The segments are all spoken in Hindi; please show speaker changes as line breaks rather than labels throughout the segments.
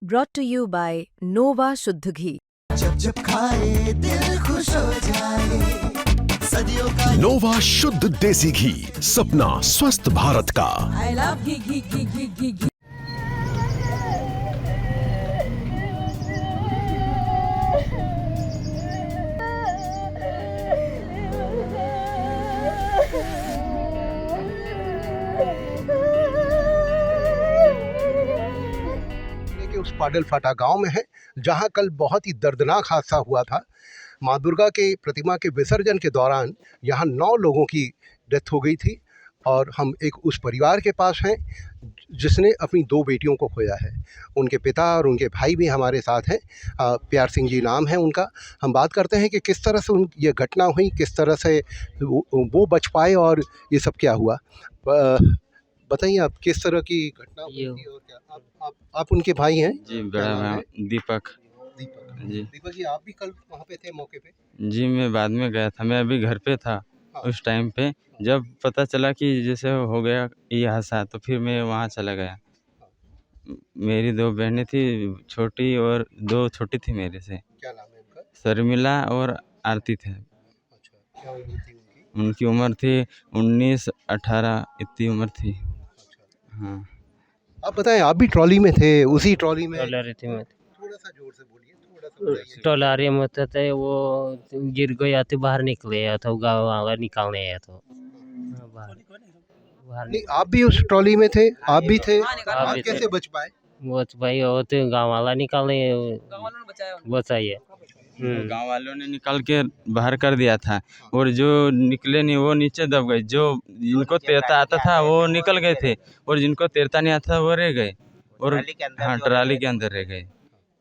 brought to you by Nova शुद्ध घी।
जब जब खाए दिल खुश हो जाए, सदियों का
नोवा शुद्ध देसी घी, सपना स्वस्थ भारत का।
I love घी घी घी घी घी घी।
उस पाडल फाटा गांव में है जहां कल बहुत ही दर्दनाक हादसा हुआ था। मां दुर्गा के प्रतिमा के विसर्जन के दौरान यहां 9 लोगों की डेथ हो गई थी और हम एक उस परिवार के पास हैं जिसने अपनी 2 बेटियों को खोया है। उनके पिता और उनके भाई भी हमारे साथ हैं। प्यार सिंह जी नाम है उनका। हम बात करते हैं कि किस तरह से ये घटना हुई, किस तरह से वो बच पाए और ये सब क्या हुआ। बताइए आप किस तरह की घटना हुई थी और क्या आप उनके भाई हैं?
जी, बड़ा भाई दीपक। जी
दीपक जी, आप भी कल वहाँ पे थे मौके पे?
जी, मैं बाद में गया था, मैं अभी घर पे था।
हाँ।
उस टाइम पे जब पता चला कि जैसे हो गया ये हादसा, तो फिर मैं वहाँ चला गया। मेरी 2 बहनें थी, छोटी और 2 छोटी थी मेरे से।
क्या नाम है उनका?
शर्मिला और आरती थे।
अच्छा, क्या उम्र थी उनकी?
उनकी उम्र थी 19-18 इतनी उम्र थी।
अच्छा,
हाँ।
आप बताएं, आप भी ट्रॉली में थे? उसी ट्रॉली में?
ट्रॉलर थी मैं,
थोड़ा सा जोर से बोलिए, थोड़ा सा बताइए।
ट्रॉलर में थे, वो गिर गया तो बाहर निकले आया था, गाँव वाला निकालने आया था बाहर।
नहीं, आप भी उस ट्रॉली में थे? आप भी थे? आप
भी थे।
कैसे बच पाए?
वो भाई वो तो गाँव वाला निकाले, बचाइए।
गांव वालों ने निकाल के बाहर कर दिया था और जो निकले नहीं वो नीचे दब गए। जो जिनको तैरता आता था वो निकल गए थे और जिनको तैरता नहीं आता वो रह गए और हाँ, ट्राली के अंदर रह गए।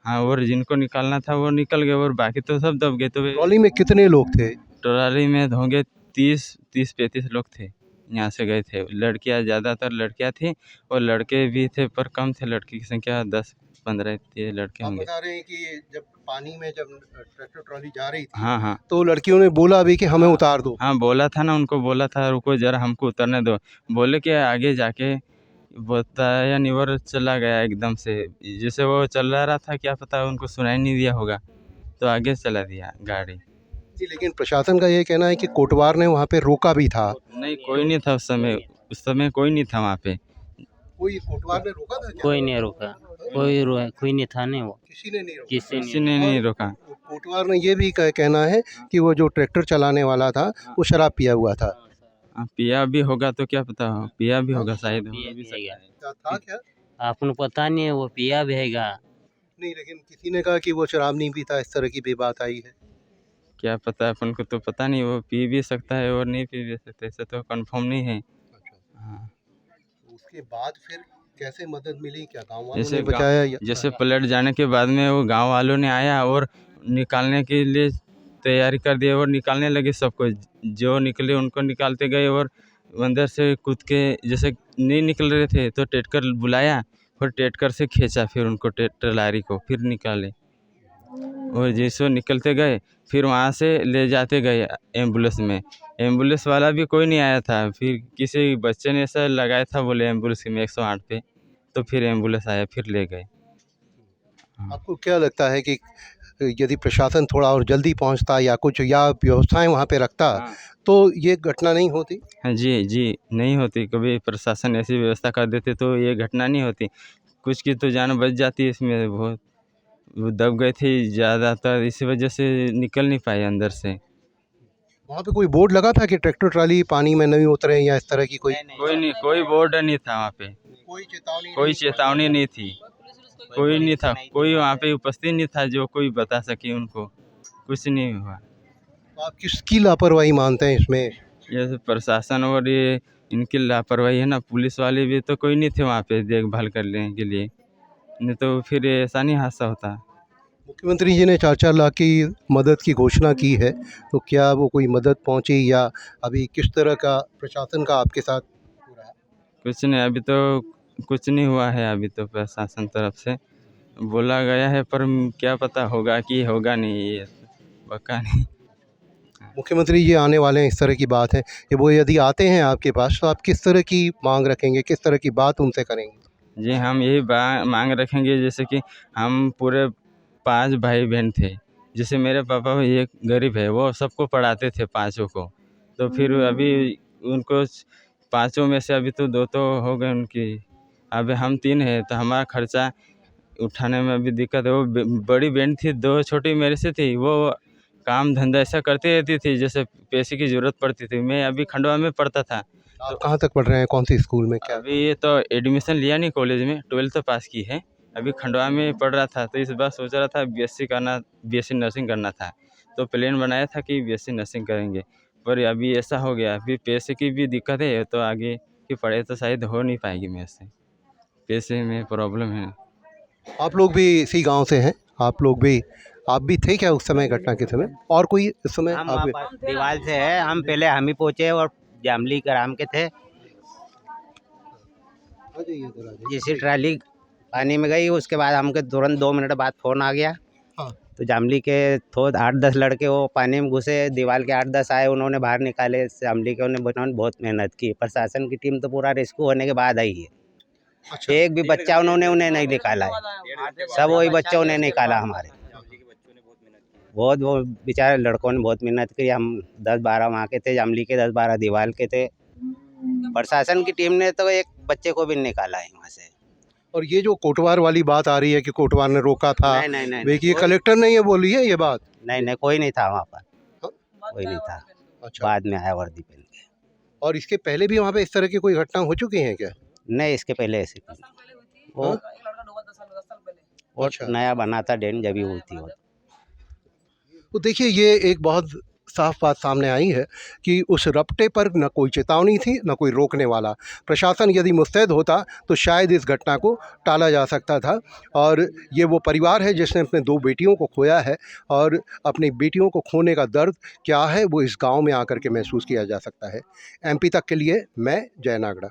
हाँ, और जिनको निकालना था वो निकल गए और बाकी तो सब दब गए। तो
ट्रॉली में कितने लोग थे?
ट्राली में होंगे 30-35 लोग थे। यहाँ से गए थे। लड़कियाँ, ज़्यादातर लड़कियाँ थी और लड़के भी थे पर कम थे। लड़की की संख्या 10-15 लड़के
आप
होंगे।
बता रहे हैं कि जब पानी में जब ट्रैक्टर ट्रॉली जा रही थी,
हाँ हाँ
तो लड़कियों ने बोला भी कि हमें उतार दो।
हाँ, बोला था ना, उनको बोला था रुको ज़रा हमको उतरने दो। बोले कि आगे जाके बताया नहीं और चला गया एकदम से। जैसे वो चल रहा था, क्या पता उनको सुनाई नहीं दिया होगा तो आगे चला दिया गाड़ी।
जी, लेकिन प्रशासन का ये कहना है कि कोटवार ने वहाँ पे रोका भी था।
नहीं, कोई नहीं था उस समय कोई नहीं था वहाँ पे।
कोई कोटवार ने रोका था क्या?
कोई नहीं रोका, कोई नहीं था नहीं, वो
किसी ने नहीं रोका।
किसी ने नहीं रोका।
कोटवार ने ये भी कहना है कि वो जो ट्रैक्टर चलाने वाला था वो शराब पिया हुआ था।
पिया भी होगा तो क्या पता हो, पिया भी होगा शायद।
पिया भी है,
क्या था क्या?
आपको पता नहीं है, वो पिया भी है।
नहीं, लेकिन किसी ने कहा कि वो शराब नहीं पीता, इस तरह की भी बात आई है।
क्या पता, अपन को तो पता नहीं। वो पी भी सकता है और नहीं पी भी सकता, ऐसा तो कंफर्म नहीं है। हाँ,
उसके बाद फिर कैसे मदद मिली? क्या गांव वालों
जैसे
ने बचाया
जैसे पलट जाने के बाद में वो गांव वालों ने आया और निकालने के लिए तैयारी कर दिया और निकालने लगे सबको। जो निकले उनको निकालते गए और अंदर से कूद के, जैसे नहीं निकल रहे थे तो टेटकर बुलाया और टेटकर से खींचा, फिर उनको टेटर लारी को फिर निकाले और जैसे निकलते गए फिर वहाँ से ले जाते गए एम्बुलेंस में। एम्बुलेंस वाला भी कोई नहीं आया था। फिर किसी बच्चे ने ऐसा लगाया था, बोले एम्बुलेंस में 108 पे, तो फिर एम्बुलेंस आया, फिर ले गए।
आपको क्या लगता है कि यदि प्रशासन थोड़ा और जल्दी पहुंचता या कुछ या व्यवस्थाएं वहां पे रखता तो ये घटना नहीं होती?
हाँ जी, नहीं होती। कभी प्रशासन ऐसी व्यवस्था कर देते तो ये घटना नहीं होती। कुछ की तो जान बच जाती। इसमें बहुत वो दब गए थे ज़्यादातर, इसी वजह से निकल नहीं पाए अंदर से।
वहाँ पे कोई बोर्ड लगा था कि ट्रैक्टर ट्राली पानी में नहीं उतरे या इस तरह की कोई?
कोई बोर्ड नहीं था वहाँ पे। कोई चेतावनी नहीं थी। कोई नहीं था, कोई वहाँ पे उपस्थित नहीं था जो कोई बता सके उनको। कुछ नहीं हुआ।
तो आप किसकी लापरवाही मानते हैं इसमें?
जैसे प्रशासन और ये इनकी लापरवाही है ना। पुलिस वाले भी तो कोई नहीं थे वहाँ पे देखभाल करने के लिए, नहीं तो फिर ऐसा नहीं हादसा होता।
मुख्यमंत्री जी ने 4-4 लाख की मदद की घोषणा की है, तो क्या वो कोई मदद पहुंची या अभी किस तरह का प्रशासन का आपके साथ हो रहा है?
कुछ नहीं, अभी तो कुछ नहीं हुआ है। अभी तो प्रशासन तरफ से बोला गया है पर क्या पता होगा कि होगा नहीं, ये पक्का नहीं।
मुख्यमंत्री जी आने वाले हैं, इस तरह की बात है कि वो यदि आते हैं आपके पास तो आप किस तरह की मांग रखेंगे, किस तरह की बात उनसे करेंगे?
जी हम यही मांग रखेंगे, जैसे कि हम पूरे 5 भाई बहन थे। जैसे मेरे पापा एक गरीब है, वो सबको पढ़ाते थे पाँचों को। तो फिर अभी उनको पाँचों में से अभी तो 2 तो हो गए उनकी। अब हम 3 हैं, तो हमारा खर्चा उठाने में अभी दिक्कत है। वो बड़ी बहन थी, 2 छोटी मेरे से थी, वो काम धंधा ऐसा करती रहती थी जैसे पैसे की ज़रूरत पड़ती थी। मैं अभी खंडवा में पढ़ता था।
आप कहाँ तक पढ़ रहे हैं, कौन सी स्कूल में, क्या?
अभी ये तो एडमिशन लिया नहीं कॉलेज में, 12th तो पास की है। अभी खंडवा में पढ़ रहा था, तो इस बार सोच रहा था बीएससी नर्सिंग करना था। तो प्लान बनाया था कि बीएससी नर्सिंग करेंगे, पर अभी ऐसा हो गया, अभी पैसे की भी दिक्कत है, तो आगे की पढ़ाई तो शायद हो नहीं पाएगी मेरे से, पैसे में प्रॉब्लम है।
आप लोग भी इसी गांव से हैं? आप भी थे क्या उस समय, घटना के समय? और कोई इस समय
हम
आप?
वापस दीवार से है, हम पहले हम ही पहुँचे और जामली ग्राम के थे। जैसे ट्राली पानी में गई, उसके बाद हमके तुरंत 2 मिनट बाद फ़ोन आ गया।
हाँ।
तो जामली के 8-10 लड़के वो पानी में घुसे, दीवार के 8-10 आए, उन्होंने बाहर निकाले। जामली के उन्होंने बहुत मेहनत की। प्रशासन की टीम तो पूरा रेस्क्यू होने के बाद आई है।
अच्छा।
एक भी बच्चा उन्हें नहीं निकाला है, सब वही बच्चा उन्हें निकाला हमारे। बहुत वो बेचारे लड़कों ने बहुत मेहनत की। हम 10-12 वहाँ के थे, जामली के 10-12 दीवार के थे। प्रशासन की टीम ने तो एक बच्चे को भी निकाला है वहाँ से।
और ये जो कोटवार वाली बात आ रही है कि कोटवार ने रोका था,
नहीं,
देखिए कलेक्टर ने ये बोली है ये बात।
नहीं, कोई नहीं था वहाँ पर,
हाँ?
कोई नहीं था।
अच्छा।
बाद में आया वर्दी पहन के।
और इसके पहले भी वहाँ पे इस तरह की कोई घटना हो चुकी है क्या?
नहीं, इसके पहले ऐसे वो
अच्छा।
नया बना था डैम, जब भी हुई थी वो।
तो देखिए, ये एक बहुत साफ बात सामने आई है कि उस रपटे पर न कोई चेतावनी थी, न कोई रोकने वाला। प्रशासन यदि मुस्तैद होता तो शायद इस घटना को टाला जा सकता था। और ये वो परिवार है जिसने अपने 2 बेटियों को खोया है, और अपनी बेटियों को खोने का दर्द क्या है वो इस गांव में आकर के महसूस किया जा सकता है। एमपी तक के लिए मैं जय नागड़ा।